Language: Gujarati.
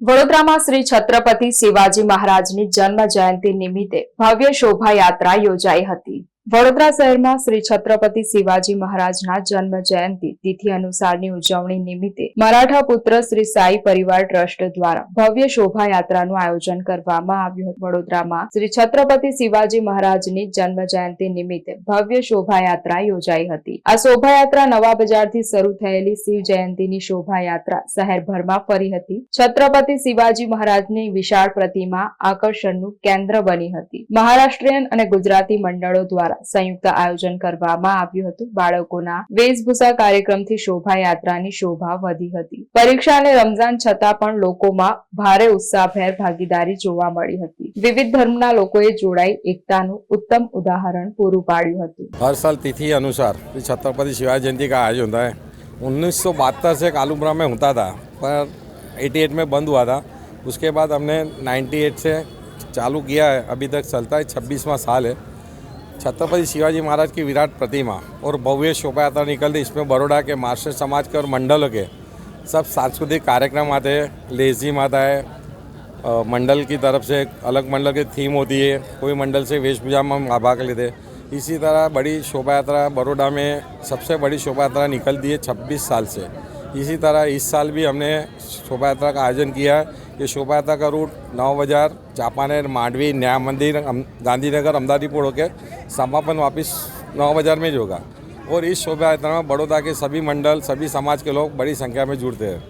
વડોદરામાં શ્રી છત્રપતિ શિવાજી મહારાજની જન્મ જયંતિ નિમિત્તે ભવ્ય શોભાયાત્રા યોજાઈ હતી। વડોદરા શહેરમાં શ્રી છત્રપતિ શિવાજી મહારાજના જન્મ જયંતિ તિથિ અનુસારની ઉજવણી નિમિત્તે મરાઠા પુત્ર શ્રી સાઈ પરિવાર ટ્રસ્ટ દ્વારા ભવ્ય શોભાયાત્રાનું આયોજન કરવામાં આવ્યું હતું। વડોદરામાં શ્રી છત્રપતિ શિવાજી મહારાજની જન્મ જયંતિ નિમિત્તે ભવ્ય શોભાયાત્રા યોજાઈ હતી। આ શોભાયાત્રા નવા બજારથી શરૂ થયેલી શિવ જયંતિની શોભાયાત્રા શહેરભરમાં ફરી હતી। છત્રપતિ શિવાજી મહારાજની વિશાળ પ્રતિમા આકર્ષણનું કેન્દ્ર બની હતી। મહારાષ્ટ્રીયન અને ગુજરાતી મંડળો દ્વારા સંયુક્ત આયોજન કરવામાં આવ્યું હતું। બાળકોના વેશભૂષા કાર્યક્રમથી શોભાયાત્રાની શોભા વધી હતી। પરીક્ષા અને રમઝાન છતાં પણ લોકોમાં ભારે ઉત્સાહભેર ભાગીદારી જોવા મળી હતી। વિવિધ ધર્મના લોકોએ જોડાઈ એકતાનું उत्तम उदाहरण पूरू पाड्યું હતું। हर साल तिथि अनुसार छत्रपति शिवाजी जयंती का आयोजन होता है। 1972 से कालूपुरा में होता था, पर 88 में बंद हुआ था। उसके बाद हमने 98 से चालू किया है, अभी तक चलता है। 26वां साल है। छत्रपति शिवाजी महाराज की विराट प्रतिमा और भव्य शोभा यात्रा निकलती। इसमें बड़ौदा के मार्शल समाज के और मंडलों के सब सांस्कृतिक कार्यक्रम आते हैं। लेजिम आता है, मंडल की तरफ से अलग मंडल की थीम होती है, कोई मंडल से वेशभूषा में हम भाग लेते हैं। इसी तरह बड़ी शोभा यात्रा बड़ौदा में सबसे बड़ी शोभा यात्रा निकलती है 26 साल से। इसी तरह इस साल भी हमने शोभा यात्रा का आयोजन किया है। ये शोभा यात्रा का रूट 9 बाजार, चापानेर, मांडवी, न्याय मंदिर, गांधीनगर, अमदादीपुर होकर समापन वापस 9 बाजार में ही होगा। और इस शोभा यात्रा में बड़ौदा के सभी मंडल, सभी समाज के लोग बड़ी संख्या में जुड़ते हैं।